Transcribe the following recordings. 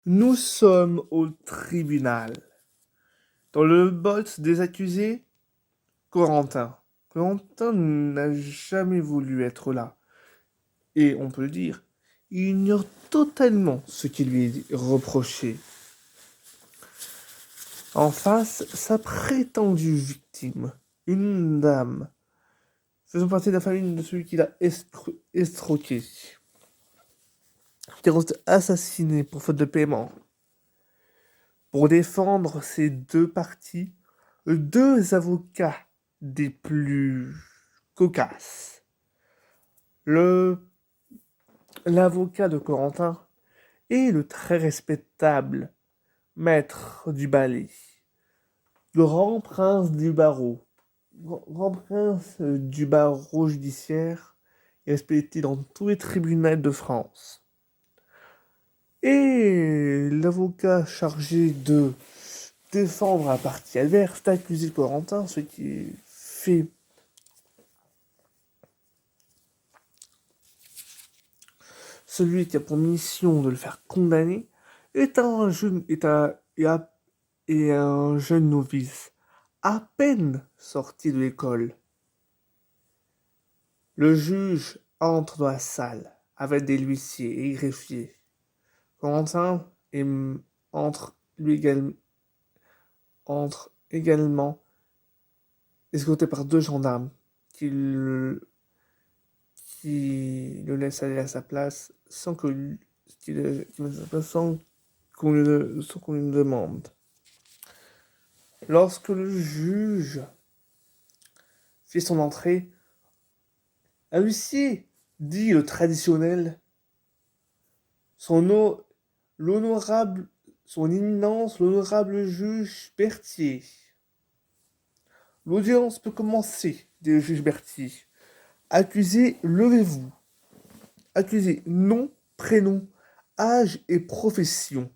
Nous sommes au tribunal. Dans le box des accusés, Corentin. Corentin n'a jamais voulu être là. Et on peut le dire, il ignore totalement ce qui lui est reproché. En face, sa prétendue victime, une dame, faisant partie de la famille de celui qui l'a escroqué, qui est assassiné pour faute de paiement. Pour défendre ces deux parties, deux avocats des plus cocasses. L'avocat de Corentin et le très respectable maître du ballet, grand prince du barreau, grand prince du barreau judiciaire, respecté dans tous les tribunaux de France. Et l'avocat chargé de défendre la partie adverse, d'accuser Corentin, ce qui fait celui qui a pour mission de le faire condamner, est un jeune, est un jeune novice, à peine sorti de l'école. Le juge entre dans la salle avec des huissiers et greffiers. Corentin entre également escorté par deux gendarmes qui le laissent aller à sa place sans qu'on lui demande. Lorsque le juge fait son entrée, un huissier dit le traditionnel, l'honorable, son éminence, l'honorable juge Berthier. L'audience peut commencer, dit le juge Berthier. Accusé, levez-vous. Accusé, nom, prénom, âge et profession.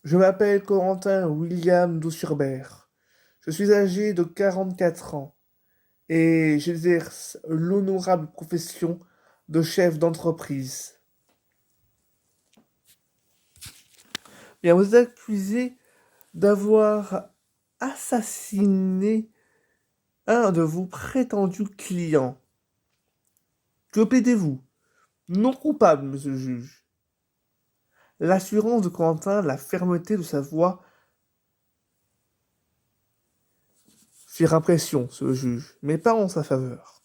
Je m'appelle Corentin William Doussurbert. Je suis âgé de 44 ans et j'exerce l'honorable profession de chef d'entreprise. Bien, vous êtes accusé d'avoir assassiné un de vos prétendus clients. Que plaidez-vous? Non coupable, monsieur le juge. L'assurance de Corentin, la fermeté de sa voix firent impression sur le juge, mais pas en sa faveur.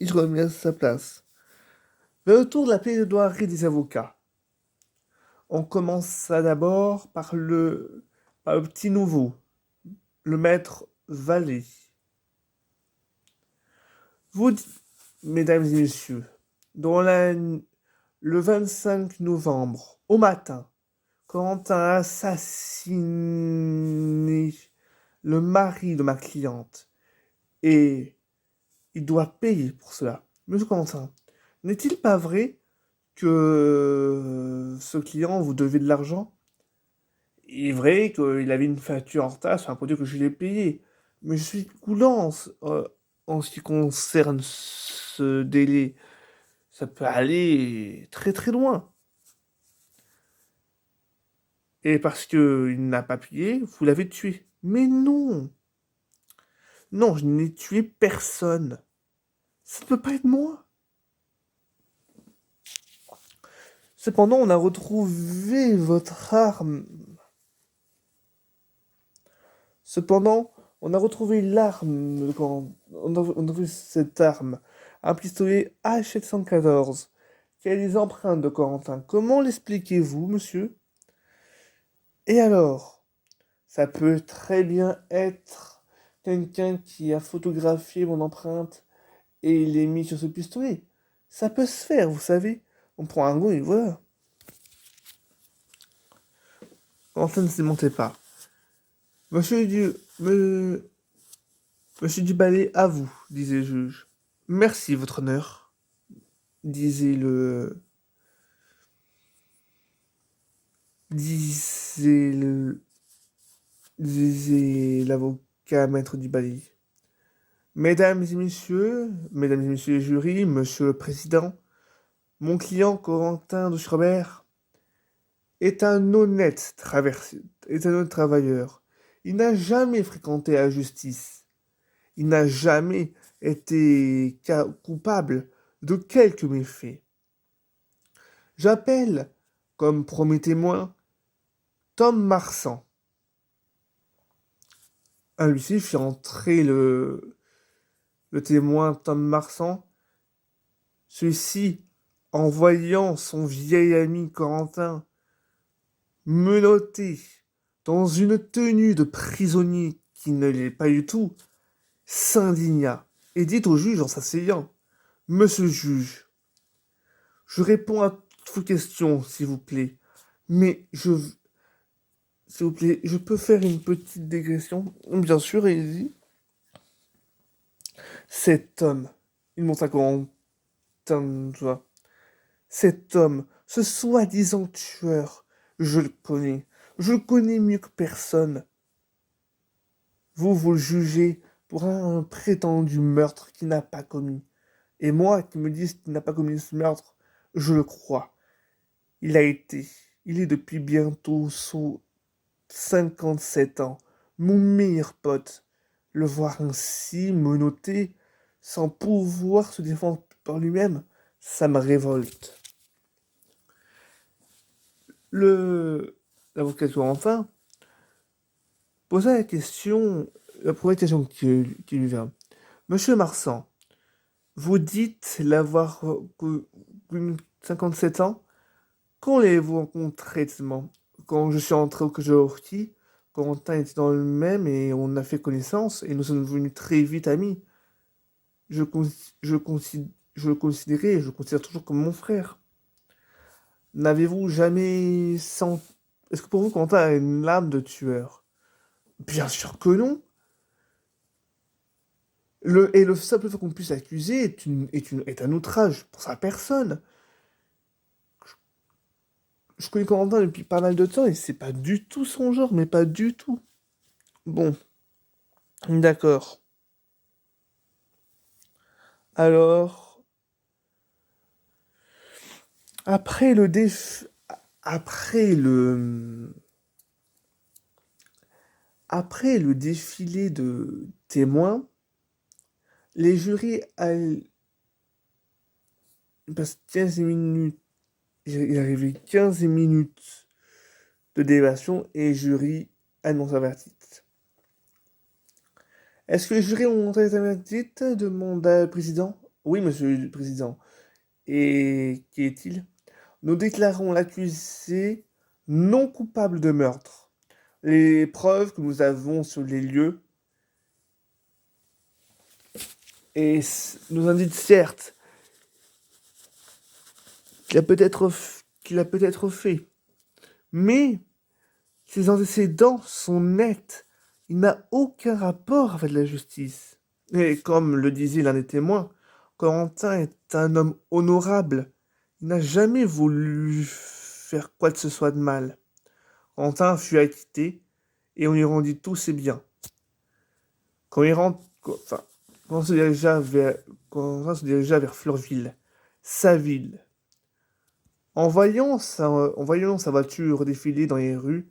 Il remet à sa place. Le tour de la plaidoirie des avocats. On commença d'abord par le petit nouveau, le maître Vallée. Vous dites, mesdames et messieurs, le 25 novembre, au matin, Corentin a assassiné le mari de ma cliente et il doit payer pour cela. Monsieur Corentin, n'est-il pas vrai que ce client vous devait de l'argent? Il est vrai qu'il avait une facture en retard sur un produit que je l'ai payé, mais je suis coulant en ce qui concerne ce délai. Ça peut aller très très loin. Et parce qu'il n'a pas payé, vous l'avez tué. Mais non! Non, je n'ai tué personne. Ça ne peut pas être moi. Cependant, on a retrouvé votre arme. Cependant, on a retrouvé l'arme on a retrouvé cette arme. Un pistolet H714 qui a les empreintes de Corentin. Comment l'expliquez-vous, monsieur? Et alors? Ça peut très bien être quelqu'un qui a photographié mon empreinte et il est mis sur ce pistolet. Ça peut se faire, vous savez. On prend un goût et voilà. Enfin, ne se démentez pas. Monsieur Monsieur Ballet, à vous, disait le juge. Merci, votre honneur, disait disait l'avocat maître du Ballet. Mesdames et messieurs les jurys, monsieur le président, mon client Corentin de Schreiber est est un honnête travailleur. Il n'a jamais fréquenté la justice. Il n'a jamais été coupable de quelque méfait. J'appelle comme premier témoin Tom Marsan. À lui-ci fit entrer le témoin Tom Marsan. Celui-ci, en voyant son vieil ami Corentin menotté dans une tenue de prisonnier qui ne l'est pas du tout, s'indigna et dit au juge en s'asseyant: Monsieur le juge, je réponds à toutes vos questions, s'il vous plaît, mais s'il vous plaît, je peux faire une petite digression? Bien sûr, allez-y. Cet homme, il montre Corentin, tu vois. Cet homme, ce soi-disant tueur, je le connais. Je le connais mieux que personne. Vous le jugez pour un prétendu meurtre qu'il n'a pas commis. Et moi, qui me dis qu'il n'a pas commis ce meurtre, je le crois. Il a été, il est depuis bientôt 57 ans, mon meilleur pote. Le voir ainsi, menotté, sans pouvoir se défendre par lui-même, ça me révolte. L'avocat Corentin posa la première question qui lui vint. Monsieur Marsan, vous dites l'avoir connu 57 ans? Quand l'avez-vous rencontré exactement? Quand je suis entré au Kajorki, Corentin était dans le même et on a fait connaissance et nous sommes devenus très vite amis. Je, je, je le considérais et je le considère toujours comme mon frère. N'avez-vous jamais senti... Est-ce que pour vous, Corentin a une âme de tueur? Bien sûr que non. Le simple fait qu'on puisse l'accuser est un outrage pour sa personne. Je connais Corentin depuis pas mal de temps et c'est pas du tout son genre, mais pas du tout. Bon, d'accord. Alors, après le déf... après le défilé de témoins, les jurys passent 15 minutes. Il arrivait 15 minutes de délibération et jury annonce la verdict. Est-ce que les jurés ont entendu la verdict? Demanda le président. Oui, monsieur le président. Et qui est-il? Nous déclarons l'accusé non coupable de meurtre. Les preuves que nous avons sur les lieux et nous indiquent certes qu'il a peut-être fait, mais ses antécédents sont nets. Il n'a aucun rapport avec la justice. Et comme le disait l'un des témoins, Corentin est un homme honorable. Il n'a jamais voulu faire quoi que ce soit de mal. Corentin fut acquitté et on lui rendit tous ses biens. Quand il rentre, enfin, quand Corentin se dirigea vers Fleurville, sa ville. En voyant sa voiture défiler dans les rues,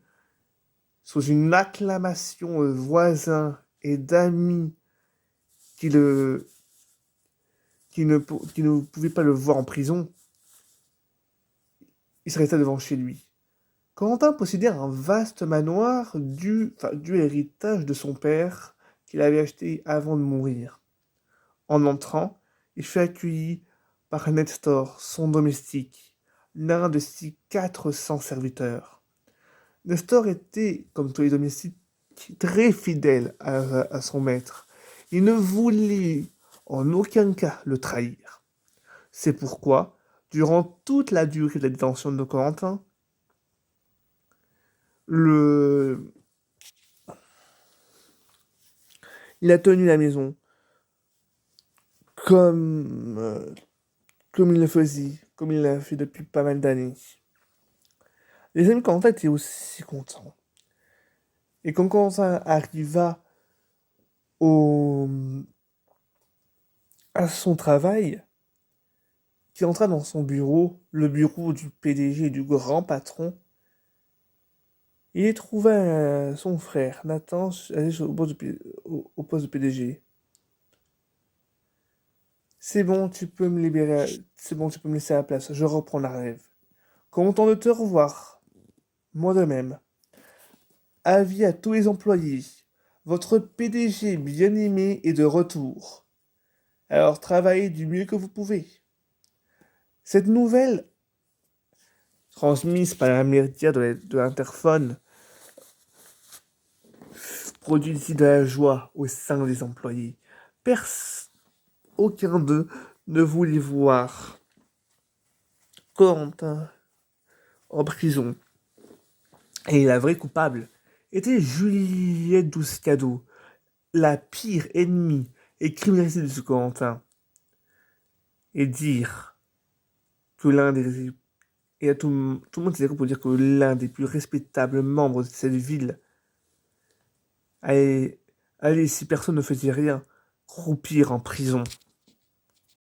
sous une acclamation de voisins et d'amis qui, le, qui ne pouvaient pas le voir en prison, il s'arrêta devant chez lui. Corentin possédait un vaste manoir dû à l'héritage de son père qu'il avait acheté avant de mourir. En entrant, il fut accueilli par Nestor, son domestique, l'un de ses 400 serviteurs. Nestor était, comme tous les domestiques, très fidèle à son maître. Il ne voulait en aucun cas le trahir. C'est pourquoi, durant toute la durée de la détention de Corentin, le... il a tenu la maison comme, comme il le faisait, comme il l'a fait depuis pas mal d'années. Les amis Corentin étaient aussi contents. Et quand Corentin arriva au... à son travail, qui entra dans son bureau, le bureau du PDG et du grand patron, Il y trouva son frère, Nathan, allé au poste de PDG. C'est bon, tu peux me libérer. C'est bon, tu peux me laisser à la place. Je reprends la rêve. Content de te revoir. Moi de même. Avis à tous les employés. Votre PDG bien-aimé est de retour. Alors travaillez du mieux que vous pouvez. Cette nouvelle, transmise par la média de l'interphone, produisit de la joie au sein des employés. Aucun d'eux ne voulait voir Corentin en prison. Et la vraie coupable était Juliette Douce-Cadeau, la pire ennemie et criminalité de ce Corentin. Et dire que l'un des... Et à tout le monde s'est d'accord pour dire que l'un des plus respectables membres de cette ville allait, si personne ne faisait rien, croupir en prison.